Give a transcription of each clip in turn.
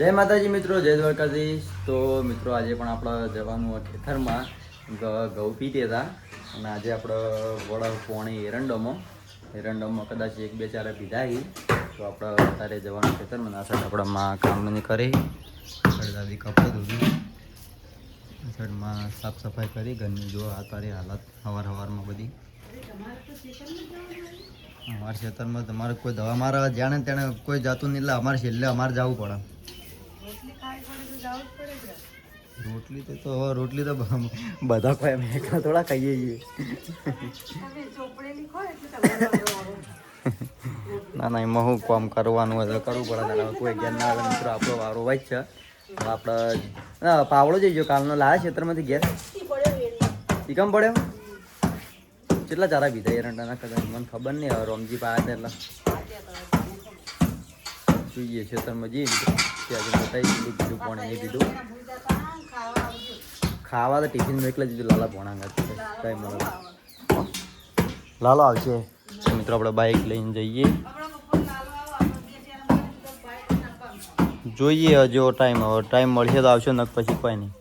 જય માતાજી મિત્રો, જય દ્વારકાધીશ. તો મિત્રો આજે પણ આપણે જવાનું ખેતરમાં ઘઉં પીતે હતા અને આજે આપણે વડા પોણી એરંડોમાં કદાચ એક બે ચારે પીધા તો આપણે અત્યારે જવાનું ખેતરમાં આ સાઈડ આપણામાં કામ નહીં કરી દાદી કપડે ધોવી સાઈડમાં સાફ સફાઈ કરી ઘરની જો અત્યારે હાલત સવારમાં બધી અમારા ખેતરમાં તમારે કોઈ દવા મારા જાણે તેને કોઈ જાતું નહીં એટલે અમારે છેલ્લે અમારે જવું પડે. રોટલી તો બધા કોઈ અમે થોડા ખાઈએ છીએ. ના ના એમાં શું કામ કરવાનું હોય કરવું પડે. કોઈ ઘેર ના આવે મિત્રો આપણો વારો વાય છે. આપણે પાવડો જઈજો કાલનો લાયા ખેતરમાંથી ઘેર ટીકમ પડ્યો. કેટલા ચારા પીધા એરંડાના કદાચ મને ખબર નહીં. હવે રોમજી પાયા હતા એટલે જોઈએ ખેતરમાં જઈએ ત્યાં બતાવી દીધું પીધું પોણે નહીં પીધું. ખાવા તો ટિફિન એકલા દીધું લાલા ભોણા કઈ મળે લાલો આવશે મિત્રો. આપણે બાઇક લઈને જઈએ જોઈએ હજુ ટાઈમ મળશે તો આવશે ને પછી કોઈ નહીં.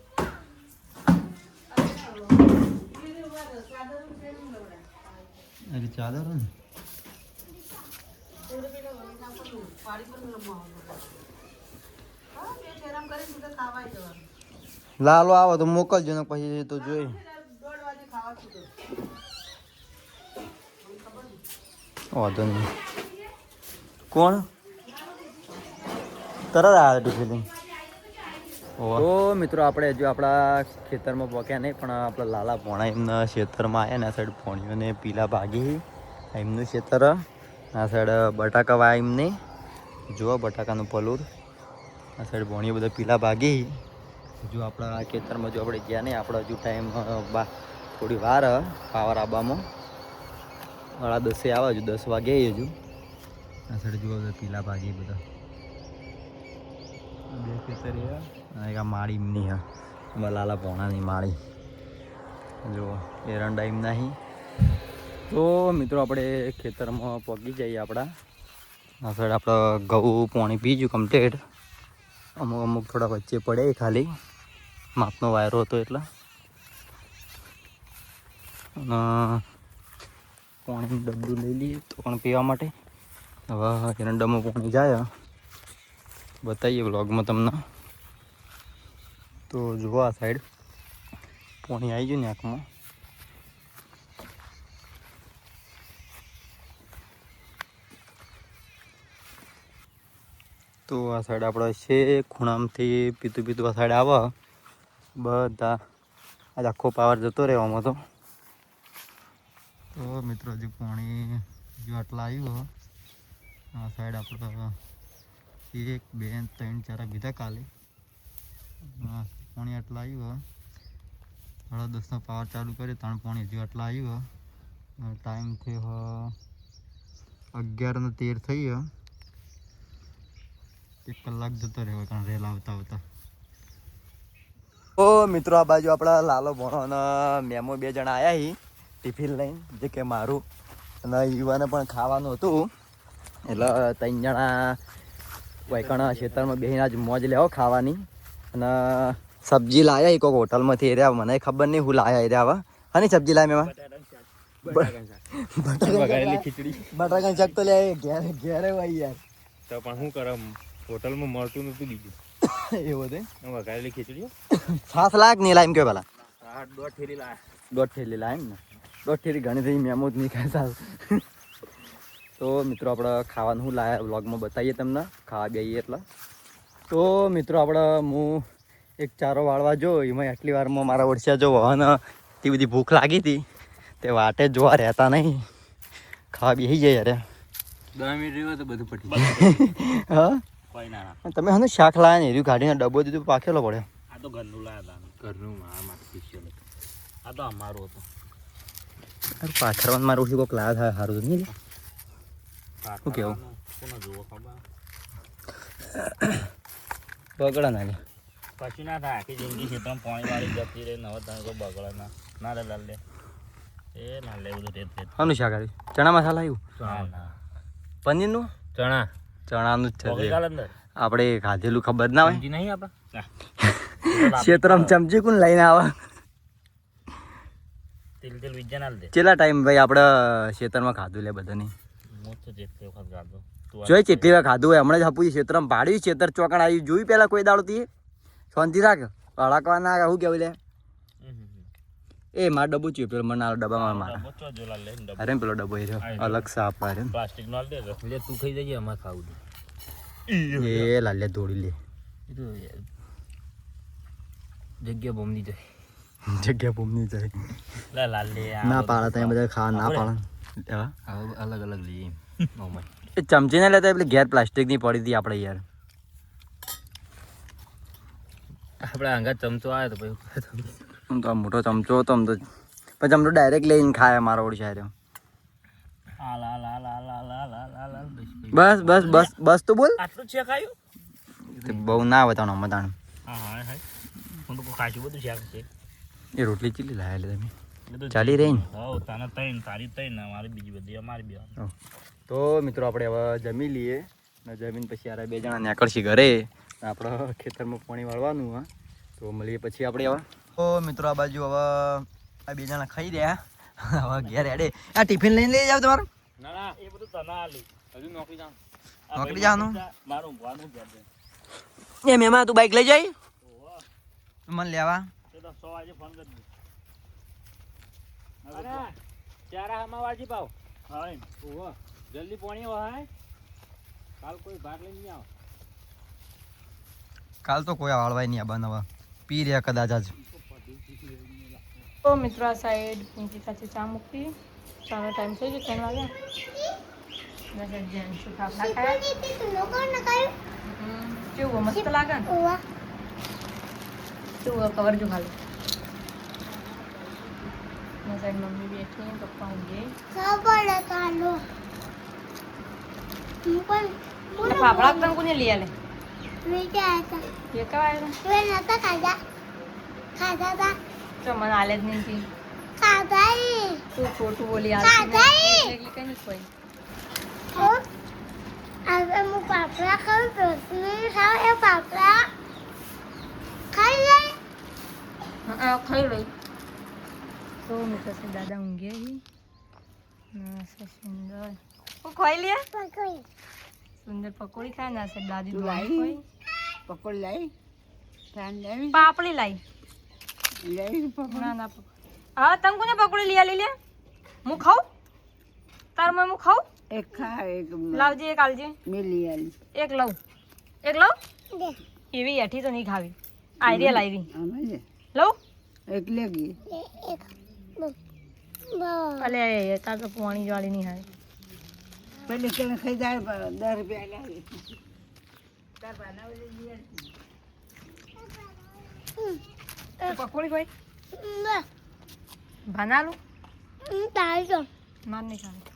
અરે ચાદર ને લાલો આવો તો મોકલજો ને પછી તો જોઈ. વાંધો નહીં. કોણ તરત આવ્યા ટિફિન? તો મિત્રો આપણે હજુ આપણા ખેતરમાં પહોંચ્યા નહીં પણ આપણા લાલા ભોણા એમના ખેતરમાં આવ્યા ને આ સાઈડ ભોણીઓને પીલા ભાગી એમનું ખેતર. આ સાઈડ બટાકા વાય એમને જુઓ બટાકાનું પલુર. આ સાઈડ ભોણીઓ બધા પીલા ભાગી. હજુ આપણા ખેતરમાં જો આપણે ગયા નહીં આપણે હજુ ટાઈમ થોડી વાર પાવર આવવામાં 10:30 આવે. હજુ 10 વાગે હજુ. આ સાઈડ જુઓ બધા પીલા ભાગી બધા બે ખેતર આ માળી એમની હા એમાં લાલા ભોણાની માળી જુઓ એરંડા એમ નહીં. તો મિત્રો આપણે ખેતરમાં પહોંચી જઈએ આપણા. આ સાઈડ આપણે ઘઉં પાણી પીજું કમ્પ્લીટ. અમુક થોડા વચ્ચે પડે ખાલી માપનો વાયરો હતો એટલે. અને પાણીનું ડબ્બું લઈ લઈએ તો પણ પીવા માટે. હવે એરંડામાં પાણી જાય બતાવીએ વ્લોગમાં તમને. તો જુઓ આ સાઈડ પાણી આવી ગયું ને આંખમાં. તો આ સાઈડ આપણે છે ખૂણામાંથી પીતું આ સાઈડ આવે બધા આજ આખો પાવર જતો રહેવામાં. તો મિત્રો હજુ પાણી જો આટલા આવ્યું આ સાઈડ આપણે 1 2 3 4 પીધા કાલે. પાણી આટલા આવ્યું 10:30 પાવર ચાલુ કરી ત્રણ પાણી હજુ આટલા આવ્યું. ટાઈમ થયો 11:13 થઈ ગયો. 1 કલાક જતો રહ્યો કારણ રેલ આવતા. તો મિત્રો આ બાજુ આપણા લાલો ભણો અને મેમો 2 જણા આવ્યા હી ટિફિન લઈને. જે કે મારું અને યુવાને પણ ખાવાનું હતું એટલે 3 જણા વૈકણા ખેતરમાં બેસીને આજ મોજ લેવો ખાવાની. અને સબ્જી લાયા કોઈક હોટલમાંથી એ રહ્યા મને ખબર નહીં હું લાયા એ રહ્યા. હા સબ્જી લાયા મેં બટાકાની શાક તો લે ઘેરે ભાઈ યાર. તો પણ શું કરે હોટલમાં મળતું નતું બીજું એવું છે. વઘારેલી ખીચડી 7 લાખ નહીં લાય એમ કે પેલા 1.5 થેલી લાયા. 1.5 થેલી લાય એમ ને 1.5 થેલી ઘણી થઈ મેમો જ નહીં ખાતા. તો મિત્રો આપણે ખાવાનું શું લાયા વ્લોગમાં બતાવીએ તમને ખાવા બેસીએ એટલે. તો મિત્રો આપણે હું એક ચારો વાળવા જો એમાં આટલી વારમાં મારા ઓળખ્યા જો વાહન તે બધી ભૂખ લાગી હતી તે વાટે જોવા રહેતા નહીં ખાવા બેસી જાય યાર. 10 મિનિટ રહ્યો તો બધું પટી હા કોઈ ના. તમે હા શાક લાયા ને એર્યું કાઢીને ડબ્બો દીધું પાકેલો પડ્યો. આ તો ઘરનું લાયા હતા. ઘરનું મારા સ્પેશિયલ હતું. આ તો અમારું હતું. અરે પાથરવાનું મારું ઓછું કોઈક લાયા થાય સારું નહીં શું કેવું કોને જોવો ખબર બગડા ના લે પછી ના થાય આખી જિંદગી ખેતરમાં પાણી વાળી જતી રહે. નવા તમે કોઈ બગડા ના રે લાલ લે એ ના લે બધું રેત આનું શાક આવ્યું ચણા મસાલા આવ્યું ના પનીરનું ચણા ચણાનું જ છે. આપણે ખાધેલું ખબર ના હોય. ચમચી નહીં આપણા ક્ષેત્રમાં ચમચી કોણ લઈને આવે? તેલ તેલ વિજ્ઞાન હાલ દે. કેટલા ટાઈમ ભાઈ આપણે ક્ષેત્રમાં ખાધું લે બધાની? હું તો જેટલી વખત ગાતો તું જોઈ કેટલી વાર ખાધું હોય. હમણાં જ હપું ક્ષેત્રમાં પાડ્યું, ક્ષેત્ર ચોકણ આવ્યું જોયું પેલા કોઈ દાડોથી? શાંતિ રાખ, અડાકવા ના શું કેવું લે? એ મારો ડબ્બો ચૂયો પેલો મને આ ડબ્બામાં મારા. બચો જોલા લે ડબ્બો. અરે પેલો ડબ્બો એ રહ્યો અલગ સાપ મારે. પ્લાસ્ટિક નો હાલ દે એટલે તું ખાઈ જજે અમાર ખાવું દે. એ લાલે દોડી લે. એ તો જગ્યા બોમની જાય. જગ્યા પૂમની જાય લા લાલ લે ના પાડે ત્યાં બધા ખાવા ના પાડે. અલગ અલગ લઈએ મોમાં. એ ચમચી ના લેતા પેલી ઘેર પ્લાસ્ટિકની પડી હતી આપણે યાર. આપણે આંગા ચમચો આવ્યો તો પછી આમ તો આ મોટો ચમચો હતો આમ તો પછી ચમચો ડાયરેક્ટ લઈને ખાય મારો ઓડિશા રહ્યો. બસ બસ બસ બસ તો બોલ. આટલું છે ખાયું બહુ ના બતાવવાનું મતાણ. હા હા હા હું તો ખાશું બધું શાક છે. એ રોટલી ચીલી લાયા લે તમે ચાલી રહી ને. હો તાને તૈન તારી તૈન મારી બીજી બધી અમારી બી. તો મિત્રો આપણે હવે જમી લઈએ ને જમીન પછી યાર બે જણા નીકળશી ઘરે. આપણે ખેતરમાં પાણી વાળવાનું હા તો મળીએ પછી આપણે હવે. તો મિત્રો આ બાજુ હવે આ બે જણા ખાઈ રહ્યા હવે ઘેર હેડે. આ ટિફિન લઈને લઈ જાવ તમારું? ના ના એ બધું તને આલી હજુ નોકરી જાણ. નોકરી જવાનું? મારું ઊંઘવાનું ઘેર દે. એ મેમાં તું બાઈક લઈ જાય મને લેવા? તે તો 100 વાગે ફોન કરી દે. અરે ચારા હમા વાજી પાવ. હા ઓહો જલ્દી પાણી હોય કાલ કોઈ ભાગ લઈને નહીં આવ. કાલ તો કોઈ વાળવાય નહીં આ બનાવવા પી રહ્યા કદાચ આજ. તો મિત્રો આ સાઈડ પિંકી સાથે ચા મૂકી ચાનો ટાઈમ થઈ ગયો 3 વાગ્યા. જેન્ટુ ખાખરા ખાયા. કેવું મસ્ત લાગે ને? કેવું કવર જો ખાલી. ના સાઈડ મમ્મી બેઠી પપ્પા ઊંઘે. ફાફડા તને કોને લઈ આલે? એ કવાય તો મને આલે જ નહીં. તું ખોટું બોલી આવતી એટલે કઈ નહીં કોઈ. ખાઈ લઈ. તો મિત્રો દાદા ઊંઘે સુંદર ખાઈ લે. સુંદર પકોડી ખાય ના છે દાદી દુઆઈ પકોડી લાવી ફેન લાવી પાપડી લાઈ. ના ના હા તમે કોને પકોડી લઈ આલી લે? હું ખાઉં તાર મેં હું ખાઉં? એક ખા એક લાવજે એક આલજે. મિલી આલી એક લઉં એવી એઠી તો નહીં ખાવી. આઈડિયા લાવી આમાં લઉં એક લેગી અલે તાર તો પાણી વાળી નહીં આવે. પેલી કે ખાઈ જાય 10 રૂપિયા લાવી પકોડી કોઈ બનાલું માર નહીં ખાવી.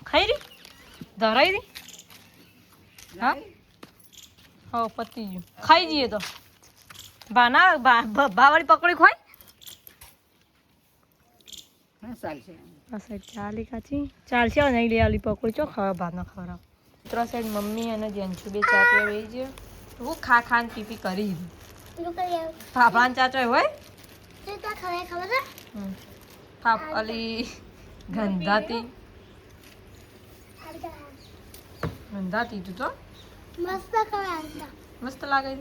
ખાઈ રી ધરાઈ રી હા હો પતી ગયું. ખાઈ જઈએ તો ભાવાળી પકોડી ખોય. હા ચાલશે આ સાઈડ ચાલી કાચી ચાલશે નહીં લઈ આલી પકોડી ચો ખાવા ભાત ના ખવડાવ. મિત્રો સાઈડ મમ્મી અને જેન્ટુ બે ચા પીવા રહી છે. હું ખા ખાન પીપી કરી ફાફડા ચાચો હોય અલી ગંધાતી તું તો મસ્ત લાગે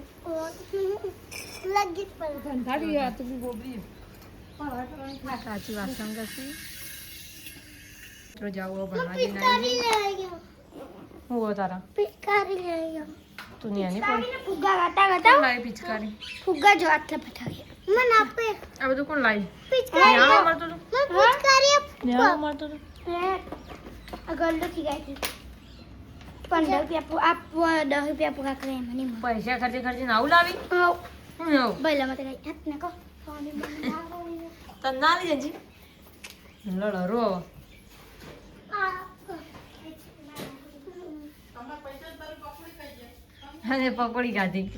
સાચી વાત સમજાતી. જાવ ભણવા હું તારા તું નહીં લાવી પિચકારી આ બધું કોણ લાવી? મળતું હતું પૈસા ખર્ચે ખર્ચે આવું લાવી. તને ના લઈ જજી લડરો અને પકોડી ખાધી.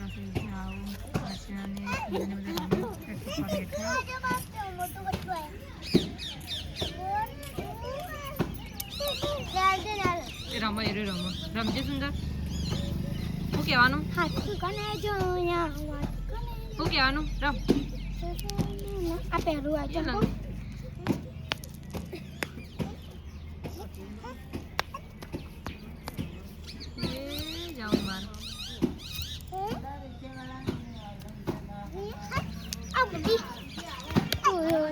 રમો એ રમો રમજે સુંદર શું કહેવાનું શું કહેવાનું રમ આ પહેરું આ જાઉં માર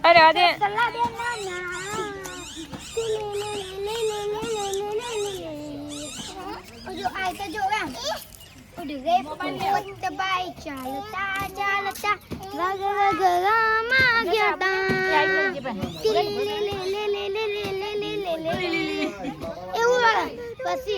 અરે આદે સલાહ દે નાના જો આય તો જો એમ ઉડી ગઈ પોત બાઈ ચાલતા ચાલતા વગ વગ રામા ગયા તા એવું પછી